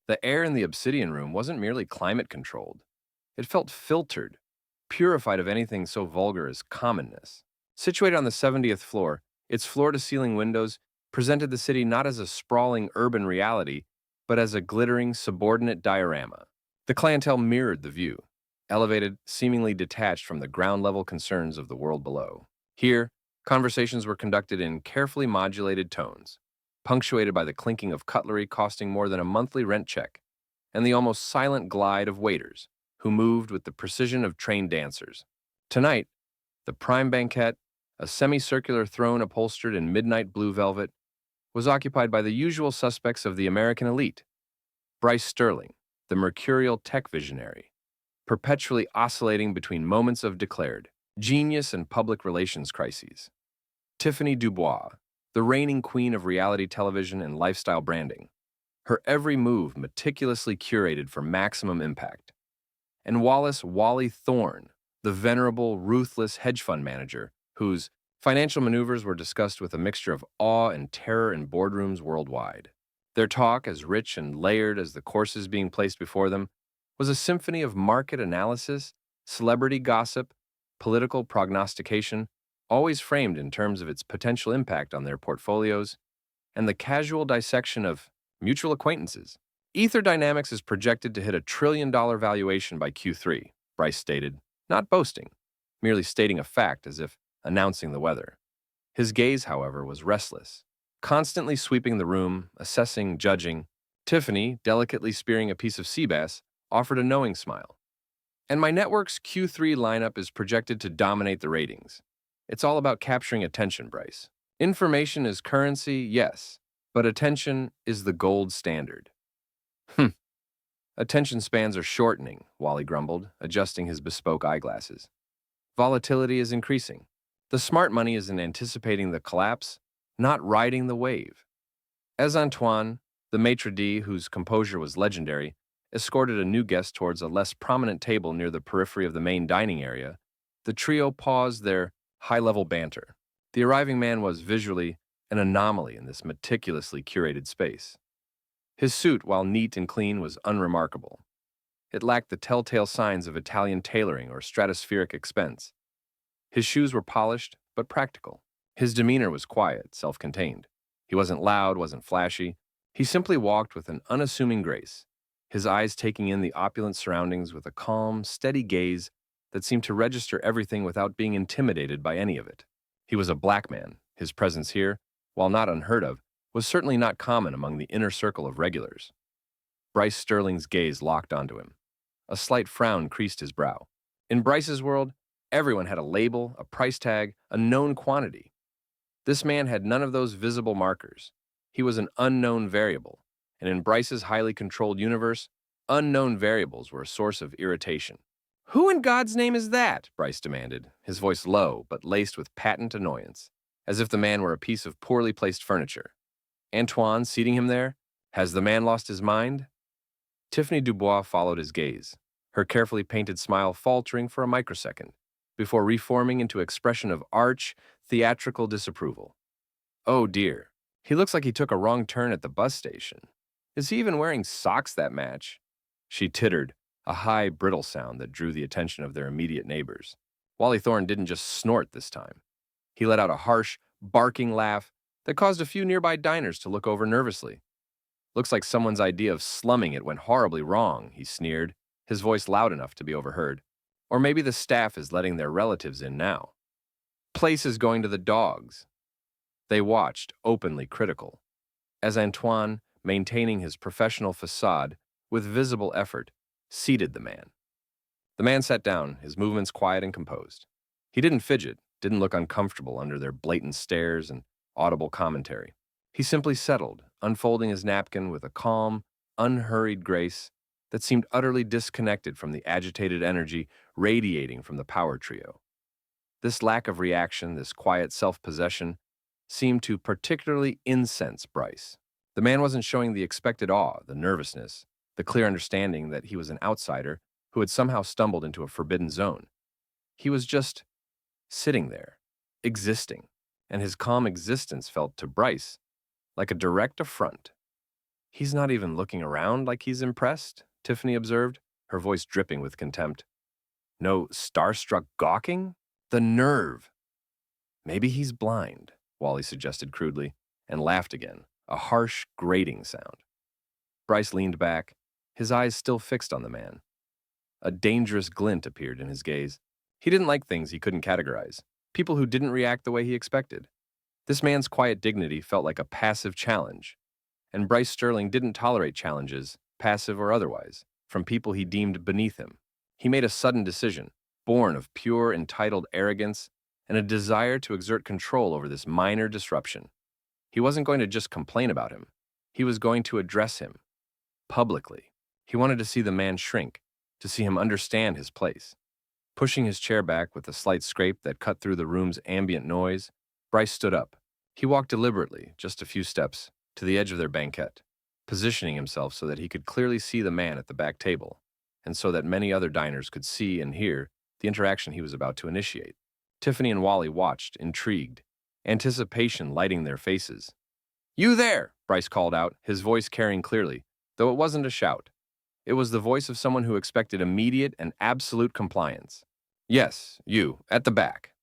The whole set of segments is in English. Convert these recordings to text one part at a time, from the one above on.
The air in the obsidian room wasn't merely climate controlled. It felt filtered, purified of anything so vulgar as commonness. Situated on the 70th floor, its floor-to-ceiling windows presented the city not as a sprawling urban reality, but as a glittering, subordinate diorama. The clientele mirrored the view, elevated, seemingly detached from the ground-level concerns of the world below. Here, conversations were conducted in carefully modulated tones, punctuated by the clinking of cutlery costing more than a monthly rent check, and the almost silent glide of waiters, who moved with the precision of trained dancers. Tonight, the prime banquette, a semicircular throne upholstered in midnight blue velvet, was occupied by the usual suspects of the American elite. Bryce Sterling, the mercurial tech visionary, perpetually oscillating between moments of declared genius and public relations crises. Tiffany Dubois, the reigning queen of reality television and lifestyle branding, her every move meticulously curated for maximum impact. And Wallace Wally Thorne, the venerable, ruthless hedge fund manager, whose financial maneuvers were discussed with a mixture of awe and terror in boardrooms worldwide. Their talk, as rich and layered as the courses being placed before them, was a symphony of market analysis, celebrity gossip, political prognostication, always framed in terms of its potential impact on their portfolios, and the casual dissection of mutual acquaintances. Ether Dynamics is projected to hit a $1 trillion valuation by Q3, Bryce stated, not boasting, merely stating a fact as if announcing the weather. His gaze, however, was restless, constantly sweeping the room, assessing, judging. Tiffany, delicately spearing a piece of sea bass, offered a knowing smile. And my network's Q3 lineup is projected to dominate the ratings. It's all about capturing attention, Bryce. Information is currency, yes, but attention is the gold standard. Attention spans are shortening, Wally grumbled, adjusting his bespoke eyeglasses. Volatility is increasing. The smart money isn't anticipating the collapse, not riding the wave. As Antoine, the maitre d', whose composure was legendary, escorted a new guest towards a less prominent table near the periphery of the main dining area, the trio paused their high-level banter. The arriving man was visually an anomaly in this meticulously curated space. His suit, while neat and clean, was unremarkable. It lacked the telltale signs of Italian tailoring or stratospheric expense. His shoes were polished, but practical. His demeanor was quiet, self-contained. He wasn't loud, wasn't flashy. He simply walked with an unassuming grace, his eyes taking in the opulent surroundings with a calm, steady gaze that seemed to register everything without being intimidated by any of it. He was a black man. His presence here, while not unheard of, was certainly not common among the inner circle of regulars. Bryce Sterling's gaze locked onto him. A slight frown creased his brow. In Bryce's world, everyone had a label, a price tag, a known quantity. This man had none of those visible markers. He was an unknown variable, and in Bryce's highly controlled universe, unknown variables were a source of irritation. "Who in God's name is that?" Bryce demanded, his voice low but laced with patent annoyance, as if the man were a piece of poorly placed furniture. Antoine, seating him there, "Has the man lost his mind?" Tiffany Dubois followed his gaze, her carefully painted smile faltering for a microsecond, before reforming into expression of arch, theatrical disapproval. "Oh dear, he looks like he took a wrong turn at the bus station. Is he even wearing socks that match?" She tittered, a high, brittle sound that drew the attention of their immediate neighbors. Wally Thorne didn't just snort this time. He let out a harsh, barking laugh that caused a few nearby diners to look over nervously. "Looks like someone's idea of slumming it went horribly wrong," he sneered, his voice loud enough to be overheard. "Or maybe the staff is letting their relatives in now. Place is going to the dogs." They watched, openly critical, as Antoine, maintaining his professional facade with visible effort, seated the man. The man sat down, his movements quiet and composed. He didn't fidget, didn't look uncomfortable under their blatant stares and audible commentary. He simply settled, unfolding his napkin with a calm, unhurried grace that seemed utterly disconnected from the agitated energy radiating from the power trio. This lack of reaction, this quiet self-possession, seemed to particularly incense Bryce. The man wasn't showing the expected awe, the nervousness, the clear understanding that he was an outsider who had somehow stumbled into a forbidden zone. He was just sitting there, existing, and his calm existence felt to Bryce like a direct affront. He's not even looking around like he's impressed, Tiffany observed, her voice dripping with contempt. No starstruck gawking? The nerve! Maybe he's blind, Wally suggested crudely, and laughed again, a harsh, grating sound. Bryce leaned back, his eyes still fixed on the man. A dangerous glint appeared in his gaze. He didn't like things he couldn't categorize, people who didn't react the way he expected. This man's quiet dignity felt like a passive challenge, and Bryce Sterling didn't tolerate challenges, passive or otherwise, from people he deemed beneath him. He made a sudden decision, born of pure, entitled arrogance and a desire to exert control over this minor disruption. He wasn't going to just complain about him. He was going to address him, publicly. He wanted to see the man shrink, to see him understand his place. Pushing his chair back with a slight scrape that cut through the room's ambient noise, Bryce stood up. He walked deliberately, just a few steps, to the edge of their banquette, positioning himself so that he could clearly see the man at the back table, and so that many other diners could see and hear the interaction he was about to initiate. Tiffany and Wally watched, intrigued, anticipation lighting their faces. "You there!" Bryce called out, his voice carrying clearly, though it wasn't a shout. It was the voice of someone who expected immediate and absolute compliance. "Yes, you, at the back."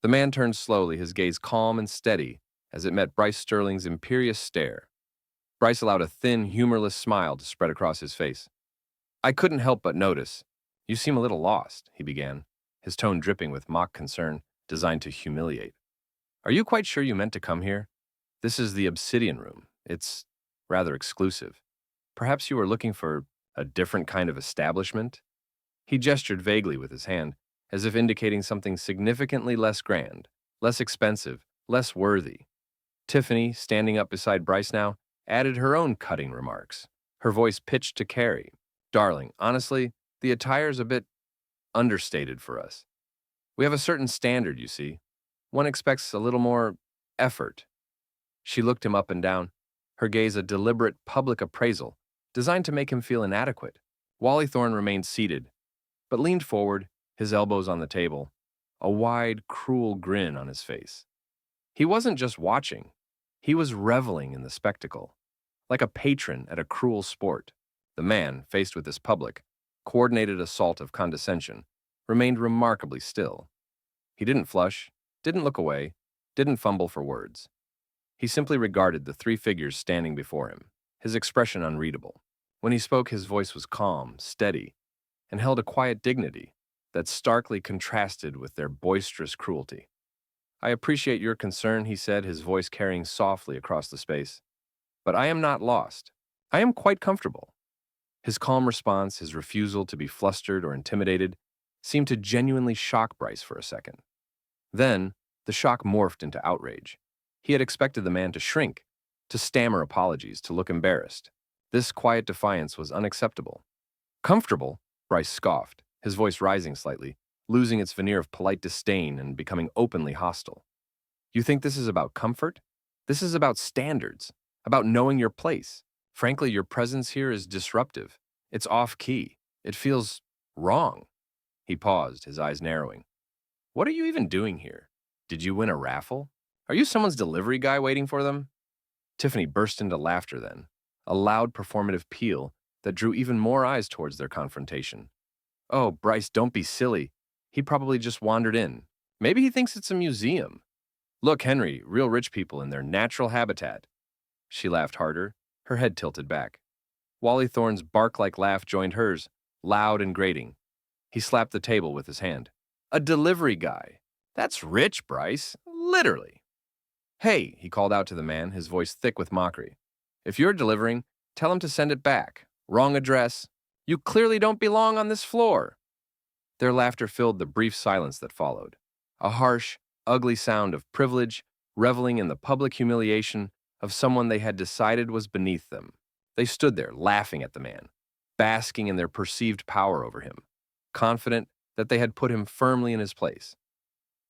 The man turned slowly, his gaze calm and steady, as it met Bryce Sterling's imperious stare. Bryce allowed a thin, humorless smile to spread across his face. "I couldn't help but notice. You seem a little lost," he began, his tone dripping with mock concern, designed to humiliate. "Are you quite sure you meant to come here? This is the Obsidian Room. It's rather exclusive. Perhaps you were looking for a different kind of establishment?" He gestured vaguely with his hand, as if indicating something significantly less grand, less expensive, less worthy. Tiffany, standing up beside Bryce now, added her own cutting remarks, her voice pitched to Carrie. "Darling, honestly, the attire's a bit understated for us. We have a certain standard, you see. One expects a little more effort." She looked him up and down, her gaze a deliberate public appraisal, designed to make him feel inadequate. Wally Thorne remained seated, but leaned forward, his elbows on the table, a wide, cruel grin on his face. He wasn't just watching, he was reveling in the spectacle, like a patron at a cruel sport. The man, faced with this public, coordinated assault of condescension, remained remarkably still. He didn't flush, didn't look away, didn't fumble for words. He simply regarded the three figures standing before him, his expression unreadable. When he spoke, his voice was calm, steady, and held a quiet dignity that starkly contrasted with their boisterous cruelty. "I appreciate your concern," he said, his voice carrying softly across the space. "But I am not lost. I am quite comfortable." His calm response, his refusal to be flustered or intimidated, seemed to genuinely shock Bryce for a second. Then, the shock morphed into outrage. He had expected the man to shrink, to stammer apologies, to look embarrassed. This quiet defiance was unacceptable. "Comfortable?" Bryce scoffed, his voice rising slightly, losing its veneer of polite disdain and becoming openly hostile. "You think this is about comfort? This is about standards, about knowing your place. Frankly, your presence here is disruptive. It's off-key. It feels wrong." He paused, his eyes narrowing. "What are you even doing here? Did you win a raffle? Are you someone's delivery guy waiting for them?" Tiffany burst into laughter then, a loud performative peal that drew even more eyes towards their confrontation. "Oh, Bryce, don't be silly. He probably just wandered in. Maybe he thinks it's a museum. Look, Henry, real rich people in their natural habitat." She laughed harder, her head tilted back. Wally Thorne's bark-like laugh joined hers, loud and grating. He slapped the table with his hand. "A delivery guy. That's rich, Bryce. Literally." "Hey," he called out to the man, his voice thick with mockery. "If you're delivering, tell him to send it back. Wrong address. You clearly don't belong on this floor." Their laughter filled the brief silence that followed. A harsh, ugly sound of privilege, reveling in the public humiliation of someone they had decided was beneath them. They stood there, laughing at the man, basking in their perceived power over him, confident that they had put him firmly in his place.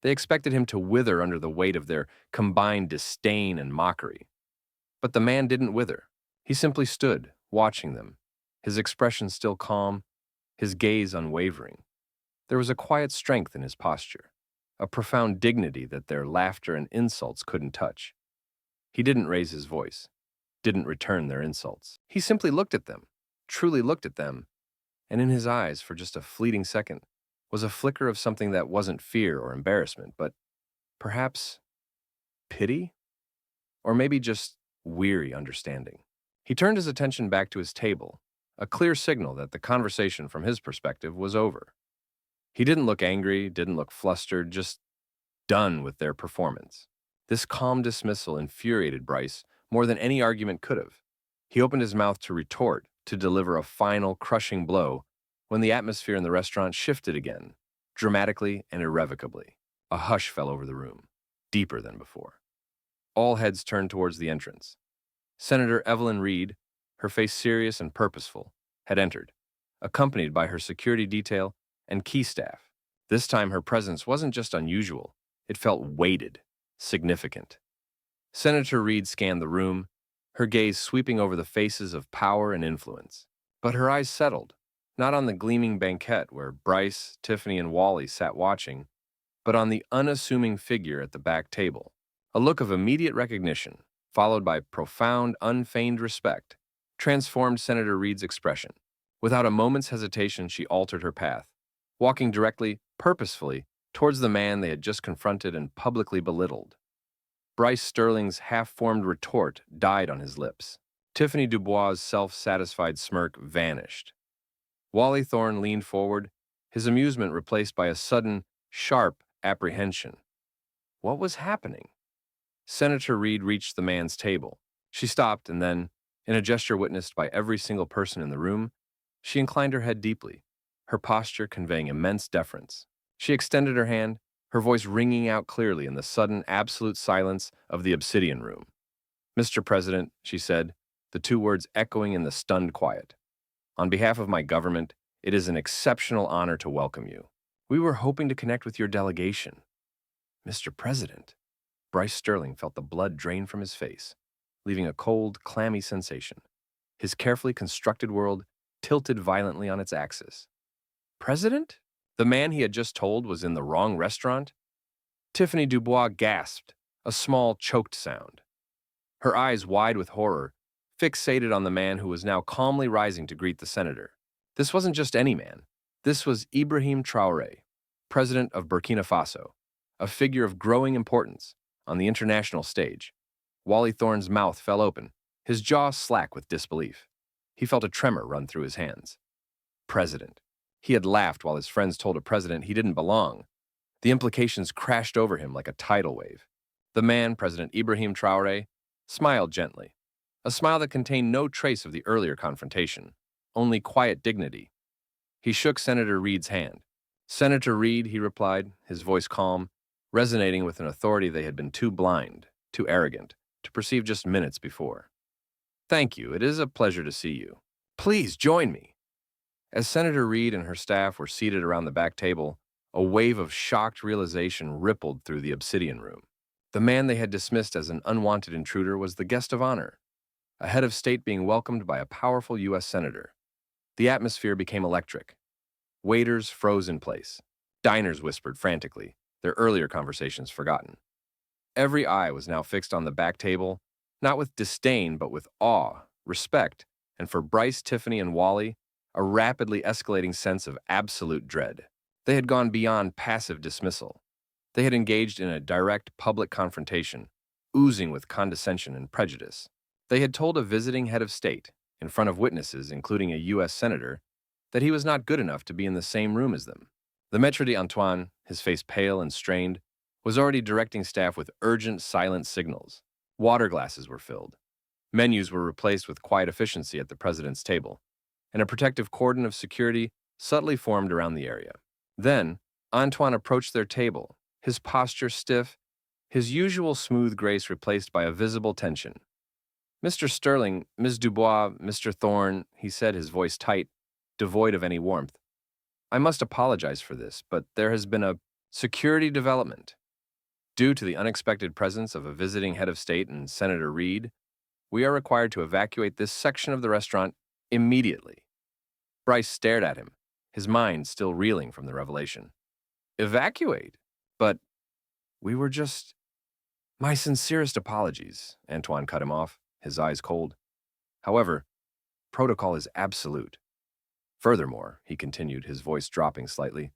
They expected him to wither under the weight of their combined disdain and mockery. But the man didn't wither. He simply stood, watching them, his expression still calm, his gaze unwavering. There was a quiet strength in his posture, a profound dignity that their laughter and insults couldn't touch. He didn't raise his voice, didn't return their insults. He simply looked at them, truly looked at them, and in his eyes, for just a fleeting second, was a flicker of something that wasn't fear or embarrassment, but perhaps pity? Or maybe just weary understanding. He turned his attention back to his table, a clear signal that the conversation from his perspective was over. He didn't look angry, didn't look flustered, just done with their performance. This calm dismissal infuriated Bryce more than any argument could have. He opened his mouth to retort, to deliver a final, crushing blow, when the atmosphere in the restaurant shifted again, dramatically and irrevocably. A hush fell over the room, deeper than before. All heads turned towards the entrance. Senator Evelyn Reed, her face serious and purposeful, had entered, accompanied by her security detail and key staff. This time her presence wasn't just unusual, it felt weighted, significant. Senator Reed scanned the room, her gaze sweeping over the faces of power and influence. But her eyes settled, not on the gleaming banquette where Bryce, Tiffany, and Wally sat watching, but on the unassuming figure at the back table. A look of immediate recognition, followed by profound, unfeigned respect, transformed Senator Reed's expression. Without a moment's hesitation, she altered her path, walking directly, purposefully, towards the man they had just confronted and publicly belittled. Bryce Sterling's half-formed retort died on his lips. Tiffany Dubois' self-satisfied smirk vanished. Wally Thorne leaned forward, his amusement replaced by a sudden, sharp apprehension. What was happening? Senator Reed reached the man's table. She stopped and then, in a gesture witnessed by every single person in the room, she inclined her head deeply, her posture conveying immense deference. She extended her hand, her voice ringing out clearly in the sudden, absolute silence of the obsidian room. "Mr. President," she said, the two words echoing in the stunned quiet. "On behalf of my government, it is an exceptional honor to welcome you. We were hoping to connect with your delegation." "Mr. President." Bryce Sterling felt the blood drain from his face, leaving a cold, clammy sensation. His carefully constructed world tilted violently on its axis. President? The man he had just told was in the wrong restaurant? Tiffany Dubois gasped, a small, choked sound. Her eyes wide with horror, fixated on the man who was now calmly rising to greet the senator. This wasn't just any man. This was Ibrahim Traoré, president of Burkina Faso, a figure of growing importance on the international stage. Wally Thorne's mouth fell open, his jaw slack with disbelief. He felt a tremor run through his hands. President. He had laughed while his friends told a president he didn't belong. The implications crashed over him like a tidal wave. The man, President Ibrahim Traoré, smiled gently, a smile that contained no trace of the earlier confrontation, only quiet dignity. He shook Senator Reed's hand. "Senator Reed," he replied, his voice calm, resonating with an authority they had been too blind, too arrogant, to perceive just minutes before. "Thank you. It is a pleasure to see you. Please join me." As Senator Reed and her staff were seated around the back table, a wave of shocked realization rippled through the obsidian room. The man they had dismissed as an unwanted intruder was the guest of honor, a head of state being welcomed by a powerful U.S. senator. The atmosphere became electric. Waiters froze in place. Diners whispered frantically, their earlier conversations forgotten. Every eye was now fixed on the back table, not with disdain but with awe, respect, and for Bryce, Tiffany, and Wally, a rapidly escalating sense of absolute dread. They had gone beyond passive dismissal. They had engaged in a direct public confrontation, oozing with condescension and prejudice. They had told a visiting head of state, in front of witnesses, including a U.S. senator, that he was not good enough to be in the same room as them. The Maître d'Antoine, his face pale and strained, was already directing staff with urgent, silent signals. Water glasses were filled. Menus were replaced with quiet efficiency at the president's table, and a protective cordon of security subtly formed around the area. Then, Antoine approached their table, his posture stiff, his usual smooth grace replaced by a visible tension. "Mr. Sterling, Ms. Dubois, Mr. Thorne," he said, his voice tight, devoid of any warmth. "I must apologize for this, but there has been a security development. Due to the unexpected presence of a visiting head of state and Senator Reed, we are required to evacuate this section of the restaurant immediately." Bryce stared at him, his mind still reeling from the revelation. "Evacuate? But we were just—" "My sincerest apologies," Antoine cut him off, his eyes cold. However, protocol is absolute. Furthermore, he continued, his voice dropping slightly,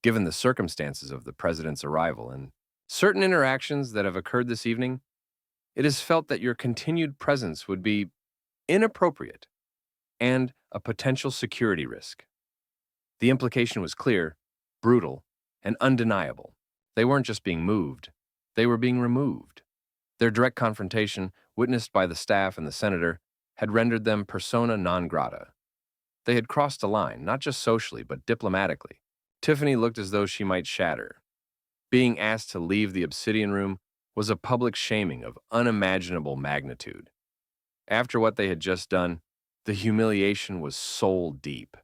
given the circumstances of the president's arrival and certain interactions that have occurred this evening, it is felt that your continued presence would be inappropriate and a potential security risk. The implication was clear, brutal, and undeniable. They weren't just being moved, they were being removed. Their direct confrontation, witnessed by the staff and the senator, had rendered them persona non grata. They had crossed a line, not just socially, but diplomatically. Tiffany looked as though she might shatter. Being asked to leave the obsidian room was a public shaming of unimaginable magnitude. After what they had just done, the humiliation was soul deep.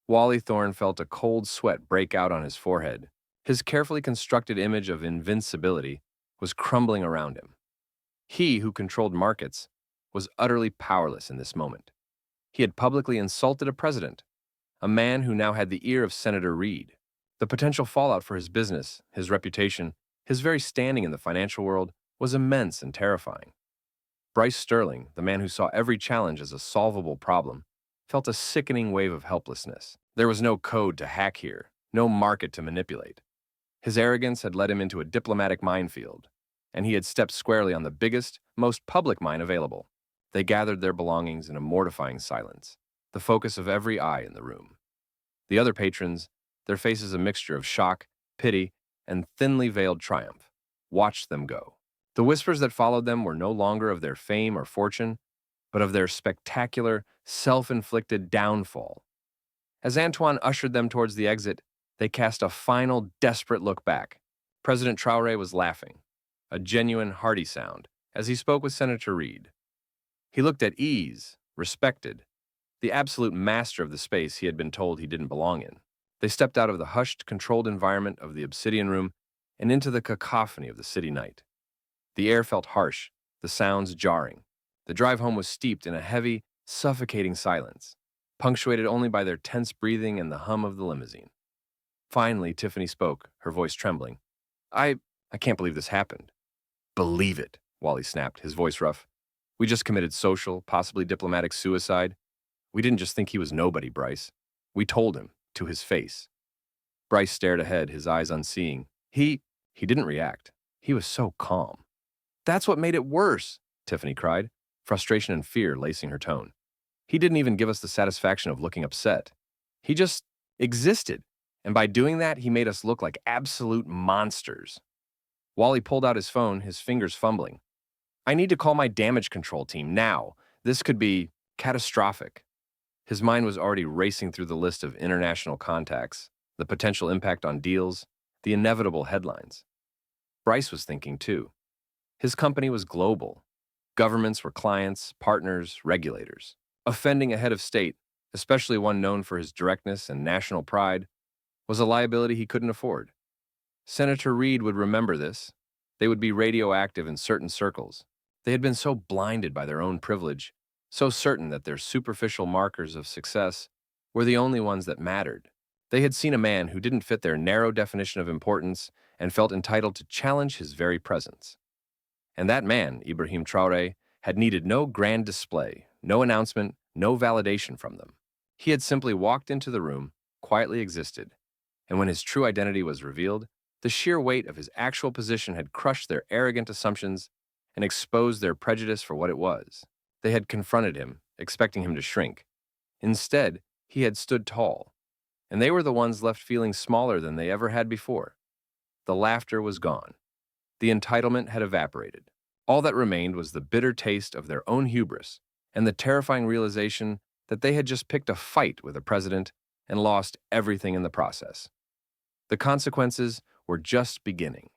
Wally Thorne felt a cold sweat break out on his forehead. His carefully constructed image of invincibility was crumbling around him. He, who controlled markets, was utterly powerless in this moment. He had publicly insulted a president, a man who now had the ear of Senator Reid. The potential fallout for his business, his reputation, his very standing in the financial world was immense and terrifying. Bryce Sterling, the man who saw every challenge as a solvable problem, felt a sickening wave of helplessness. There was no code to hack here, no market to manipulate. His arrogance had led him into a diplomatic minefield, and he had stepped squarely on the biggest, most public mine available. They gathered their belongings in a mortifying silence, the focus of every eye in the room. The other patrons, their faces a mixture of shock, pity, and thinly veiled triumph, watched them go. The whispers that followed them were no longer of their fame or fortune, but of their spectacular, self-inflicted downfall. As Antoine ushered them towards the exit, they cast a final, desperate look back. President Traoré was laughing, a genuine, hearty sound, as he spoke with Senator Reid. He looked at ease, respected, the absolute master of the space he had been told he didn't belong in. They stepped out of the hushed, controlled environment of the obsidian room and into the cacophony of the city night. The air felt harsh, the sounds jarring. The drive home was steeped in a heavy, suffocating silence, punctuated only by their tense breathing and the hum of the limousine. Finally, Tiffany spoke, her voice trembling. I can't believe this happened. Believe it, Wally snapped, his voice rough. We just committed social, possibly diplomatic suicide. We didn't just think he was nobody, Bryce. We told him, to his face. Bryce stared ahead, his eyes unseeing. He didn't react. He was so calm. That's what made it worse, Tiffany cried, frustration and fear lacing her tone. He didn't even give us the satisfaction of looking upset. He just existed, and by doing that, he made us look like absolute monsters. Wally pulled out his phone, his fingers fumbling. I need to call my damage control team now. This could be catastrophic. His mind was already racing through the list of international contacts, the potential impact on deals, the inevitable headlines. Bryce was thinking too. His company was global. Governments were clients, partners, regulators. Offending a head of state, especially one known for his directness and national pride, was a liability he couldn't afford. Senator Reid would remember this. They would be radioactive in certain circles. They had been so blinded by their own privilege, so certain that their superficial markers of success were the only ones that mattered. They had seen a man who didn't fit their narrow definition of importance and felt entitled to challenge his very presence. And that man, Ibrahim Traoré, had needed no grand display, no announcement, no validation from them. He had simply walked into the room, quietly existed, and when his true identity was revealed, the sheer weight of his actual position had crushed their arrogant assumptions and exposed their prejudice for what it was. They had confronted him, expecting him to shrink. Instead, he had stood tall, and they were the ones left feeling smaller than they ever had before. The laughter was gone. The entitlement had evaporated. All that remained was the bitter taste of their own hubris and the terrifying realization that they had just picked a fight with a president and lost everything in the process. The consequences were just beginning.